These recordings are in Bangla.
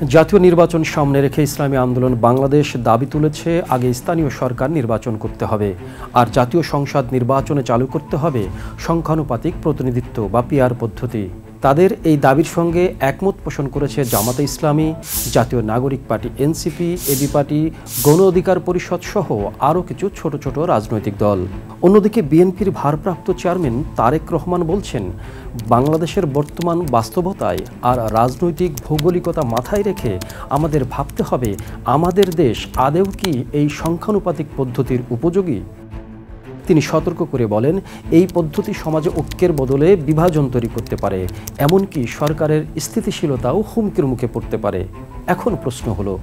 জাতীয় নির্বাচন সামনে রেখে ইসলামী আন্দোলন বাংলাদেশ দাবি তুলেছে, আগে স্থানীয় সরকার নির্বাচন করতে হবে আর জাতীয় সংসদ নির্বাচনে চালু করতে হবে সংখ্যানুপাতিক প্রতিনিধিত্ব বা পিআর পদ্ধতি। তাদের এই দাবির সঙ্গে একমত পোষণ করেছে জামাতে ইসলামী, জাতীয় নাগরিক পার্টি এনসিপি, এবি পার্টি, গণ অধিকার পরিষদ সহ আরও কিছু ছোট ছোট রাজনৈতিক দল। অন্যদিকে বিএনপির ভারপ্রাপ্ত চেয়ারম্যান তারেক রহমান বলছেন, বাংলাদেশের বর্তমান বাস্তবতায় আর রাজনৈতিক ভৌগোলিকতা মাথায় রেখে আমাদের ভাবতে হবে আমাদের দেশ আদৌ কি এই সংখ্যানুপাতিক পদ্ধতির উপযোগী। তিনি সতর্ক করে বলেন, এই পদ্ধতি সমাজে ঐক্যের বদলে বিভাজন তৈরি করতে পারে, এমনকি সরকারের স্থিতিশীলতাও হুমকির মুখে পড়তে পারে। এখন প্রশ্ন হলো,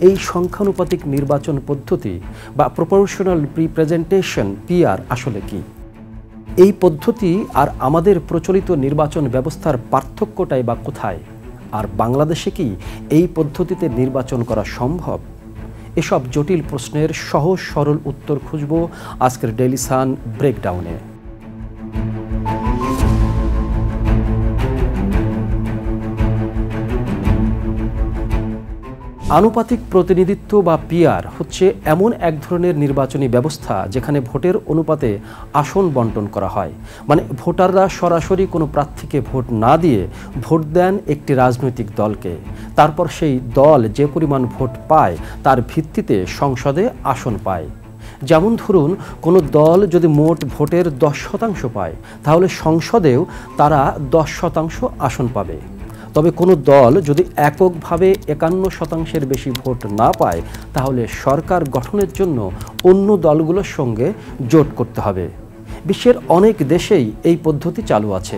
এই সংখ্যানুপাতিক নির্বাচন পদ্ধতি বা প্রপোর্শনাল রিপ্রেজেন্টেশন পিআর আসলে কি? এই পদ্ধতি আর আমাদের প্রচলিত নির্বাচন ব্যবস্থার পার্থক্যটাই বা কোথায়? আর বাংলাদেশে কি এই পদ্ধতিতে নির্বাচন করা সম্ভব? এসব জটিল প্রশ্নের সহজ সরল উত্তর খুঁজব আজকের ডেইলি সান ব্রেকডাউনে। আনুপাতিক প্রতিনিধিত্ব বা পিআর হচ্ছে এমন এক ধরনের নির্বাচনী ব্যবস্থা যেখানে ভোটের অনুপাতে আসন বণ্টন করা হয়। মানে ভোটাররা সরাসরি কোনো প্রার্থীকে ভোট না দিয়ে ভোট দেন একটি রাজনৈতিক দলকে। তারপর সেই দল যে পরিমাণ ভোট পায় তার ভিত্তিতে সংসদে আসন পায়। যেমন ধরুন, কোনো দল যদি মোট ভোটের 10% পায়, তাহলে সংসদেও তারা 10% আসন পাবে। তবে কোনো দল যদি এককভাবে 51% বেশি ভোট না পায়, তাহলে সরকার গঠনের জন্য অন্য দলগুলোর সঙ্গে জোট করতে হবে। বিশ্বের অনেক দেশেই এই পদ্ধতি চালু আছে।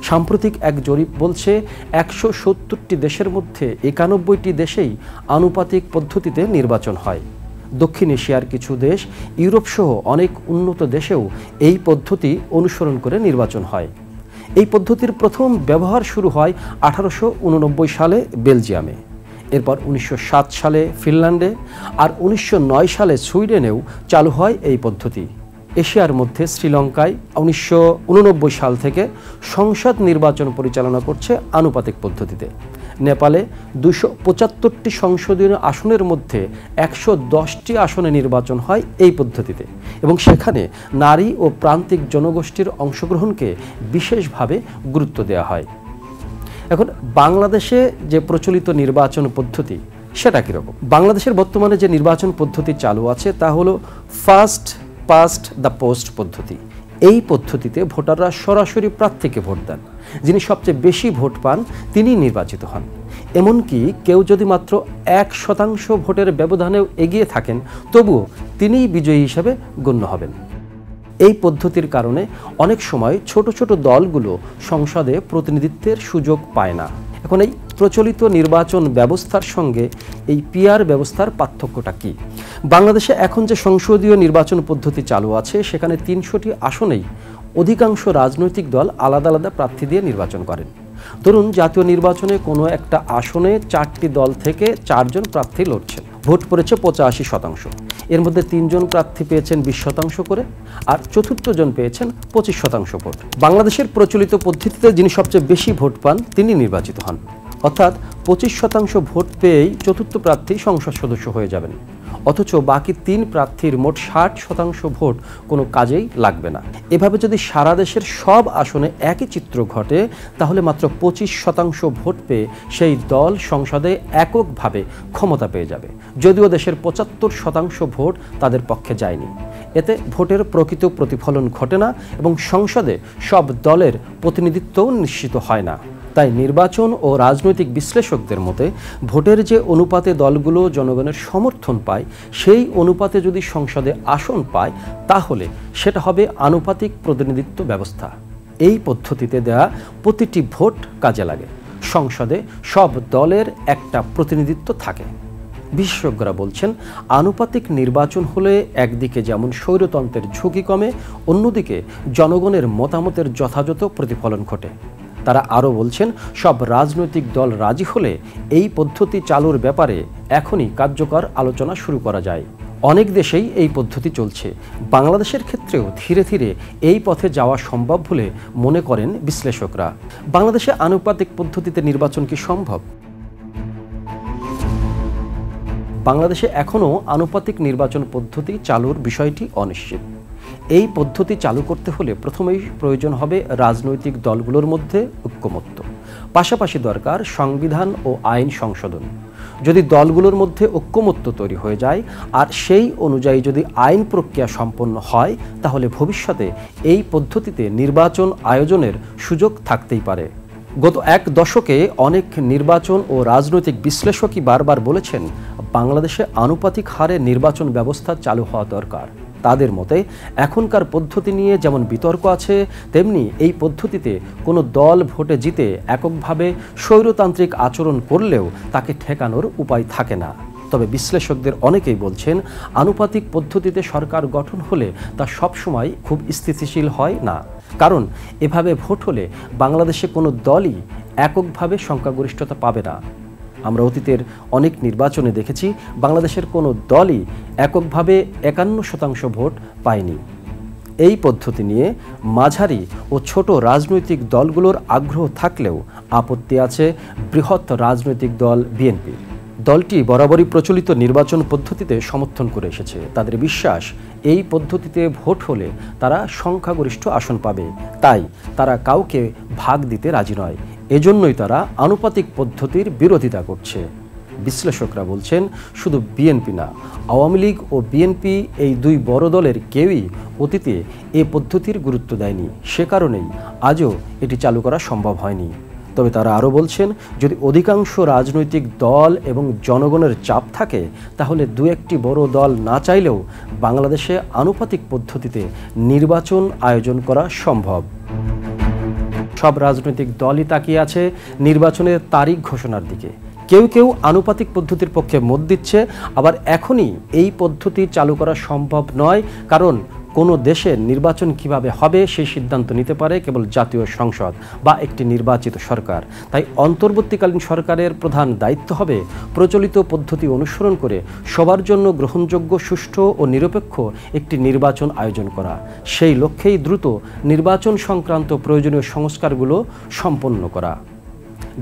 সাম্প্রতিক এক জরিপ বলছে 170টি দেশের মধ্যে 91টি দেশেই আনুপাতিক পদ্ধতিতে নির্বাচন হয়। দক্ষিণ এশিয়ার কিছু দেশ, ইউরোপ সহ অনেক উন্নত দেশেও এই পদ্ধতি অনুসরণ করে নির্বাচন হয়। এই পদ্ধতির প্রথম ব্যবহার শুরু হয় 1889 সালে বেলজিয়ামে, এরপর 1907 সালে ফিনল্যান্ডে, আর 1909 সালে সুইডেনেও চালু হয় এই পদ্ধতি। এশিয়ার মধ্যে শ্রীলঙ্কায় 1989 সাল থেকে সংসদ নির্বাচন পরিচালনা করছে আনুপাতিক পদ্ধতিতে। নেপালে 275টি সংসদীয় আসনের মধ্যে 110টি আসনে নির্বাচন হয় এই পদ্ধতিতে, এবং সেখানে নারী ও প্রান্তিক জনগোষ্ঠীর অংশগ্রহণকে বিশেষভাবে গুরুত্ব দেওয়া হয়। এখন বাংলাদেশে যে প্রচলিত নির্বাচন পদ্ধতি সেটা কীরকম? বাংলাদেশের বর্তমানে যে নির্বাচন পদ্ধতি চালু আছে তা হলো ফার্স্ট পাস্ট দ্য পোস্ট পদ্ধতি। এই পদ্ধতিতে ভোটাররা সরাসরি প্রার্থীকে ভোট দেন। যিনি সবচেয়ে বেশি ভোট পান তিনি নির্বাচিত হন। এমনকি কেউ যদি মাত্র 1% ভোটের ব্যবধানেও এগিয়ে থাকেন, তবুও তিনিই বিজয়ী হিসেবে গণ্য হবেন। এই পদ্ধতির কারণে অনেক সময় ছোট ছোট দলগুলো সংসদে প্রতিনিধিত্বের সুযোগ পায় না। এখন এই প্রচলিত নির্বাচন ব্যবস্থার সঙ্গে এই পিআর ব্যবস্থার পার্থক্যটা কি? বাংলাদেশে এখন যে সংসদীয় নির্বাচন পদ্ধতি চালু আছে, সেখানে 300টি আসনেই অধিকাংশ রাজনৈতিক দল আলাদা আলাদা প্রার্থী দিয়ে নির্বাচন করেন। ধরুন, জাতীয় নির্বাচনে কোনো একটা আসনে 4টি দল থেকে 4 জন প্রার্থী লড়ছেন। ভোট পড়েছে 85%। এর মধ্যে 3 জন প্রার্থী পেয়েছেন 20% করে, আর চতুর্থ জন পেয়েছেন 25% ভোট। বাংলাদেশের প্রচলিত পদ্ধতিতে যিনি সবচেয়ে বেশি ভোট পান তিনি নির্বাচিত হন, অর্থাৎ 25% ভোট পেয়েই চতুর্থ প্রার্থী সংসদ সদস্য হয়ে যাবেন। অথচ বাকি 3 প্রার্থীর মোট 60% ভোট কোনো কাজেই লাগবে না। এভাবে যদি সারা দেশের সব আসনে একই চিত্র ঘটে, তাহলে মাত্র 25% ভোট পেয়ে সেই দল সংসদে এককভাবে ক্ষমতা পেয়ে যাবে, যদিও দেশের 75% ভোট তাদের পক্ষে যায়নি। এতে ভোটের প্রকৃত প্রতিফলন ঘটে না এবং সংসদে সব দলের প্রতিনিধিত্বও নিশ্চিত হয় না। তাই নির্বাচন ও রাজনৈতিক বিশ্লেষকদের মতে ভোটের যে অনুপাতে দলগুলো জনগণের সমর্থন পায়, সেই অনুপাতে যদি সংসদে আসন পায়, তাহলে সেটা হবে আনুপাতিক প্রতিনিধিত্ব ব্যবস্থা। এই পদ্ধতিতে দেয়া প্রতিটি ভোট কাজে লাগে। সংসদে সব দলের একটা প্রতিনিধিত্ব থাকে। বিশেষজ্ঞরা বলছেন, আনুপাতিক নির্বাচন হলে একদিকে যেমন স্বৈরতন্ত্রের ঝুঁকি কমে, অন্যদিকে জনগণের মতামতের যথাযথ প্রতিফলন ঘটে। তারা আরও বলছেন, সব রাজনৈতিক দল রাজি হলে এই পদ্ধতি চালুর ব্যাপারে এখনই কার্যকর আলোচনা শুরু করা যায়। অনেক দেশেই এই পদ্ধতি চলছে। বাংলাদেশের ক্ষেত্রেও ধীরে ধীরে এই পথে যাওয়া সম্ভব বলে মনে করেন বিশ্লেষকরা। বাংলাদেশে আনুপাতিক পদ্ধতিতে নির্বাচন কি সম্ভব? বাংলাদেশে এখনও আনুপাতিক নির্বাচন পদ্ধতি চালুর বিষয়টি অনিশ্চিত। এই পদ্ধতি চালু করতে হলে প্রথমেই প্রয়োজন হবে রাজনৈতিক দলগুলোর মধ্যে ঐক্যমত্য, পাশাপাশি দরকার সংবিধান ও আইন সংশোধন। যদি দলগুলোর মধ্যে ঐক্যমত্য তৈরি হয়ে যায় আর সেই অনুযায়ী যদি আইন প্রক্রিয়া সম্পন্ন হয়, তাহলে ভবিষ্যতে এই পদ্ধতিতে নির্বাচন আয়োজনের সুযোগ থাকতেই পারে। গত এক দশকে অনেক নির্বাচন ও রাজনৈতিক বিশ্লেষকই বারবার বলেছেন বাংলাদেশে আনুপাতিক হারে নির্বাচন ব্যবস্থা চালু হওয়া দরকার। তাদের মতে এখনকার পদ্ধতি নিয়ে যেমন বিতর্ক আছে, তেমনি এই পদ্ধতিতে কোনো দল ভোটে জিতে এককভাবে স্বৈরতান্ত্রিক আচরণ করলেও তাকে ঠেকানোর উপায় থাকে না। তবে বিশ্লেষকদের অনেকেই বলছেন আনুপাতিক পদ্ধতিতে সরকার গঠন হলে তা সবসময় খুব স্থিতিশীল হয় না। কারণ এভাবে ভোট হলে বাংলাদেশে কোনো দলই এককভাবে সংখ্যাগরিষ্ঠতা পাবে না। আমরা অতীতের অনেক নির্বাচনে দেখেছি বাংলাদেশের কোনো দলই এককভাবে 51% ভোট পায়নি। এই পদ্ধতি নিয়ে মাঝারি ও ছোট রাজনৈতিক দলগুলোর আগ্রহ থাকলেও আপত্তি আছে বৃহৎ রাজনৈতিক দল বিএনপির। দলটি বরাবরই প্রচলিত নির্বাচন পদ্ধতিতে সমর্থন করে এসেছে। তাদের বিশ্বাস এই পদ্ধতিতে ভোট হলে তারা সংখ্যাগরিষ্ঠ আসন পাবে, তাই তারা কাউকে ভাগ দিতে রাজি নয়। এজন্যই তারা আনুপাতিক পদ্ধতির বিরোধিতা করছে। বিশ্লেষকরা বলছেন শুধু বিএনপি না, আওয়ামী লীগ ও বিএনপি এই দুই বড় দলের কেউই অতীতে এ পদ্ধতির গুরুত্ব দেয়নি। সে কারণেই আজও এটি চালু করা সম্ভব হয়নি। তবে তারা আরও বলছেন যদি অধিকাংশ রাজনৈতিক দল এবং জনগণের চাপ থাকে তাহলে দু একটি বড় দল না চাইলেও বাংলাদেশে আনুপাতিক পদ্ধতিতে নির্বাচন আয়োজন করা সম্ভব। সব রাজনৈতিক দলই তাকিয়ে আছে নির্বাচনের তারিখ ঘোষণার দিকে। কেউ কেউ আনুপাতিক পদ্ধতির পক্ষে মত দিচ্ছে, আবার এখনই এই পদ্ধতি চালু করা সম্ভব নয়, কারণ কোনো দেশের নির্বাচন কিভাবে হবে সেই সিদ্ধান্ত নিতে পারে কেবল জাতীয় সংসদ বা একটি নির্বাচিত সরকার। তাই অন্তর্বর্তীকালীন সরকারের প্রধান দায়িত্ব হবে প্রচলিত পদ্ধতি অনুসরণ করে সবার জন্য গ্রহণযোগ্য, সুষ্ঠু ও নিরপেক্ষ একটি নির্বাচন আয়োজন করা। সেই লক্ষ্যেই দ্রুত নির্বাচন সংক্রান্ত প্রয়োজনীয় সংস্কারগুলো সম্পন্ন করা।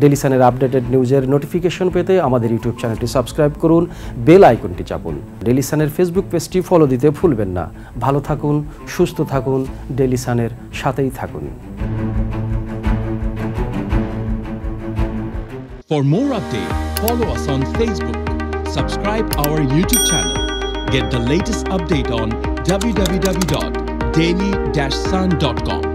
ডেইলি সানের আপডেটেড নিউজের নোটিফিকেশন পেতে আমাদের ইউটিউব চ্যানেলটি সাবস্ক্রাইব করুন, বেল আইকনটি চাপুন। ডেইলি সানের ফেসবুক পেজটি ফলো দিতে ভুলবেন না। ভালো থাকুন, সুস্থ থাকুন, ডেইলি সানের সাথেই থাকুন। For more updates, follow us on Facebook, subscribe our YouTube channel, get the latest update on www.daily-sun.com.